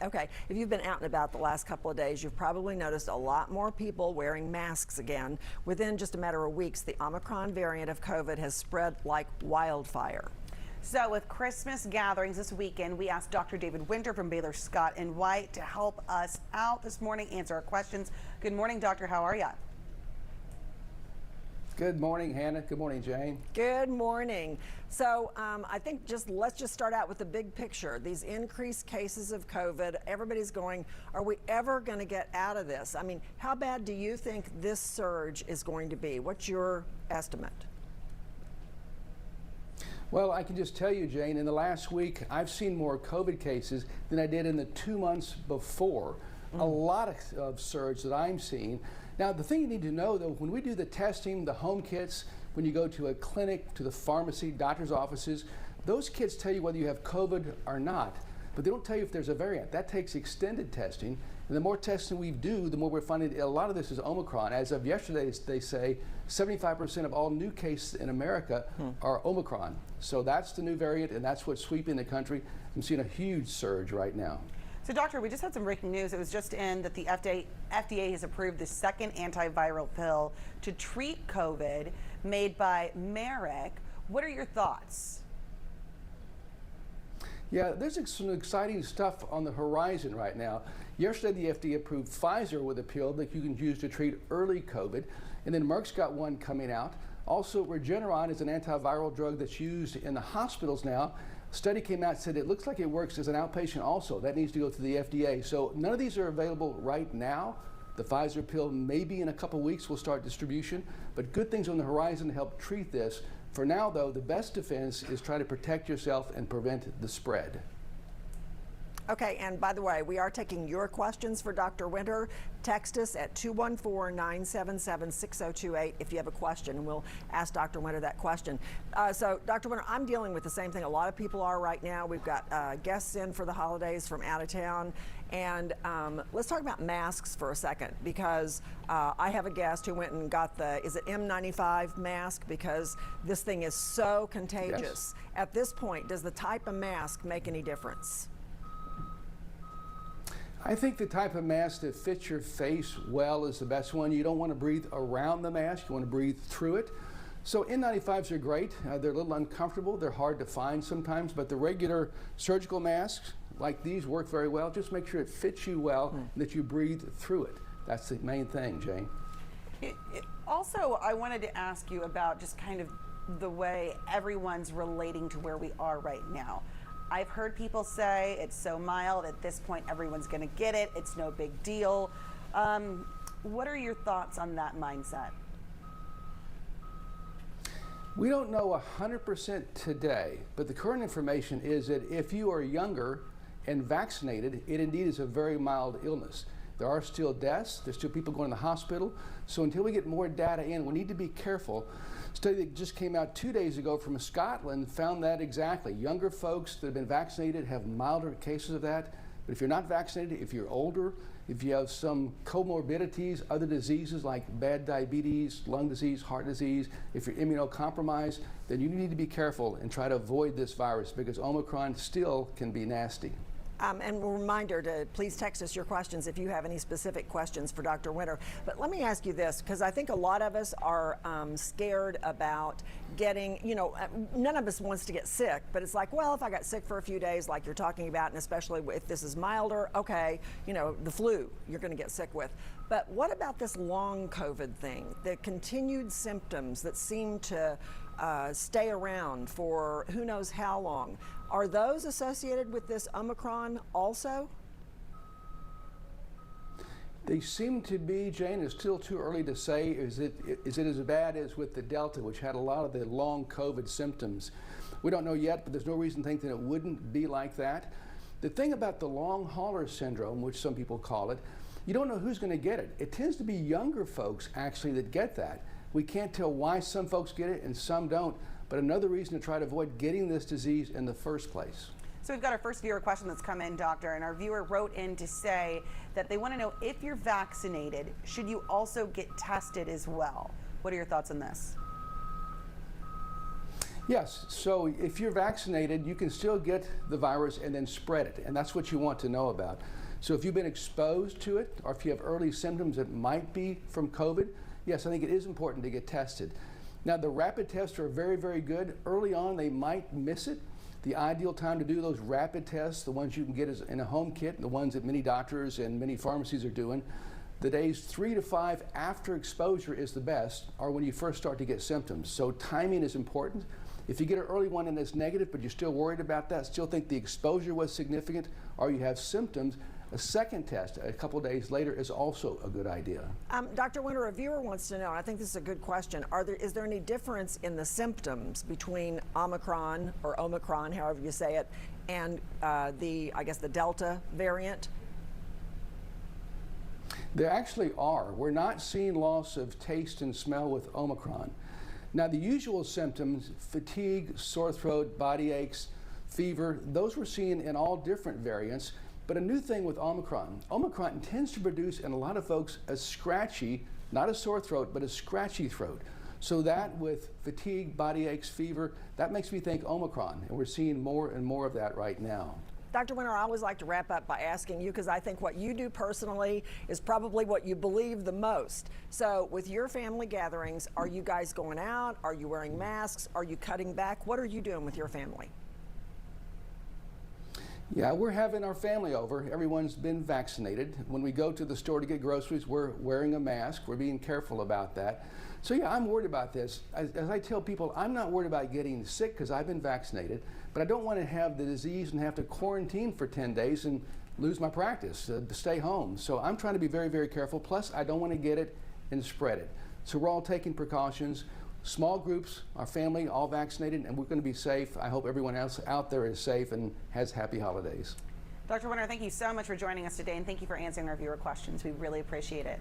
Okay, if you've been out and about the last couple of days, you've probably noticed a lot more people wearing masks again. Within just a matter of weeks, the Omicron variant of COVID has spread like wildfire. So with Christmas gatherings this weekend, we asked Dr. David Winter from Baylor Scott and White to help us out this morning, answer our questions. Good morning, doctor. How are you? Good morning, Hannah. Good morning, Jane. Good morning. So I think let's just start out with the big picture. These increased cases of COVID, everybody's going, are we ever going to get out of this? I mean, how bad do you think this surge is going to be? What's your estimate? Well, I can just tell you, Jane, in the last week, I've seen more COVID cases than I did in the 2 months before. A lot of surge that I'm seeing. Now, the thing you need to know, though, when we do the testing, the home kits, when you go to a clinic, to the pharmacy, doctor's offices, those kits tell you whether you have COVID or not, but they don't tell you if there's a variant. That takes extended testing, and the more testing we do, the more we're finding a lot of this is Omicron. As of yesterday, they say 75% of all new cases in America are Omicron. So that's the new variant, and that's what's sweeping the country. I'm seeing a huge surge right now. So, doctor, we just had some breaking news. It was just in that the FDA has approved the second antiviral pill to treat COVID made by Merck. What are your thoughts? Yeah, there's some exciting stuff on the horizon right now. Yesterday, the FDA approved Pfizer with a pill that you can use to treat early COVID, and then Merck's got one coming out. Also, Regeneron is an antiviral drug that's used in the hospitals now. A study came out and said it looks like it works as an outpatient also. That needs to go through the FDA. So none of these are available right now. The Pfizer pill maybe in a couple weeks will start distribution, but good things on the horizon to help treat this. For now, though, the best defense is try to protect yourself and prevent the spread. Okay, and by the way, we are taking your questions for Dr. Winter. Text us at 214-977-6028 if you have a question, and we'll ask Dr. Winter that question. So, Dr. Winter, I'm dealing with the same thing a lot of people are right now. We've got guests in for the holidays from out of town, and let's talk about masks for a second, because I have a guest who went and got the, is it M95 mask, because this thing is so contagious. Yes. At this point, does the type of mask make any difference? I think the type of mask that fits your face well is the best one. You don't want to breathe around the mask, you want to breathe through it. So N95s are great. They're a little uncomfortable, they're hard to find sometimes, but the regular surgical masks like these work very well. Just make sure it fits you well and that you breathe through it. That's the main thing, Jane. Also, I wanted to ask you about just kind of the way everyone's relating to where we are right now. I've heard people say it's so mild, at this point everyone's going to get it, it's no big deal. What are your thoughts on that mindset? We don't know 100% today, but the current information is that if you are younger and vaccinated, it indeed is a very mild illness. There are still deaths, there's still people going to the hospital, so until we get more data in, we need to be careful. A study that just came out 2 days ago from Scotland found that exactly. Younger folks that have been vaccinated have milder cases of that, but if you're not vaccinated, if you're older, if you have some comorbidities, other diseases like bad diabetes, lung disease, heart disease, if you're immunocompromised, then you need to be careful and try to avoid this virus, because Omicron still can be nasty. And a reminder to please text us your questions if you have any specific questions for Dr. Winter. But let me ask you this, because I think a lot of us are scared about getting, none of us wants to get sick, but it's like, well, if I got sick for a few days like you're talking about, and especially if this is milder, okay, the flu you're going to get sick with. But what about this long COVID thing, the continued symptoms that seem to stay around for who knows how long? Are those associated with this Omicron also? They seem to be, Jane. It's still too early to say. Is it as bad as with the Delta, which had a lot of the long COVID symptoms? We don't know yet, but there's no reason to think that it wouldn't be like that. The thing about the long hauler syndrome, which some people call it, you don't know who's going to get it. It tends to be younger folks actually that get that. We can't tell why some folks get it and some don't, but another reason to try to avoid getting this disease in the first place. So we've got our first viewer question that's come in, doctor, and our viewer wrote in to say that they want to know, if you're vaccinated, should you also get tested as well? What are your thoughts on this? Yes, so if you're vaccinated, you can still get the virus and then spread it, and that's what you want to know about. So if you've been exposed to it, or if you have early symptoms that might be from COVID, yes, I think it is important to get tested. Now, the rapid tests are very, very good. Early on, they might miss it. The ideal time to do those rapid tests, the ones you can get is in a home kit, the ones that many doctors and many pharmacies are doing, the days 3 to 5 after exposure is the best, or when you first start to get symptoms. So timing is important. If you get an early one and it's negative, but you're still worried about that, still think the exposure was significant, or you have symptoms, a second test a couple days later is also a good idea. Dr. Winter, a viewer wants to know, and I think this is a good question, is there any difference in the symptoms between Omicron, or Omicron, however you say it, and I guess the Delta variant? There actually are. We're not seeing loss of taste and smell with Omicron. Now, the usual symptoms, fatigue, sore throat, body aches, fever, those we're seeing in all different variants. But a new thing with Omicron tends to produce in a lot of folks a scratchy, not a sore throat, but a scratchy throat. So that with fatigue, body aches, fever, that makes me think Omicron, and we're seeing more and more of that right now. Dr. Winter, I always like to wrap up by asking you, because I think what you do personally is probably what you believe the most. So with your family gatherings, are you guys going out? Are you wearing masks? Are you cutting back? What are you doing with your family? Yeah, we're having our family over. Everyone's been vaccinated. When we go to the store to get groceries, we're wearing a mask. We're being careful about that. So yeah, I'm worried about this. As I tell people, I'm not worried about getting sick because I've been vaccinated, but I don't want to have the disease and have to quarantine for 10 days and lose my practice, to stay home. So I'm trying to be very, very careful. Plus, I don't want to get it and spread it. So we're all taking precautions. Small groups, our family, all vaccinated, and we're going to be safe. I hope everyone else out there is safe and has happy holidays. Dr. Winter, thank you so much for joining us today, and thank you for answering our viewer questions. We really appreciate it.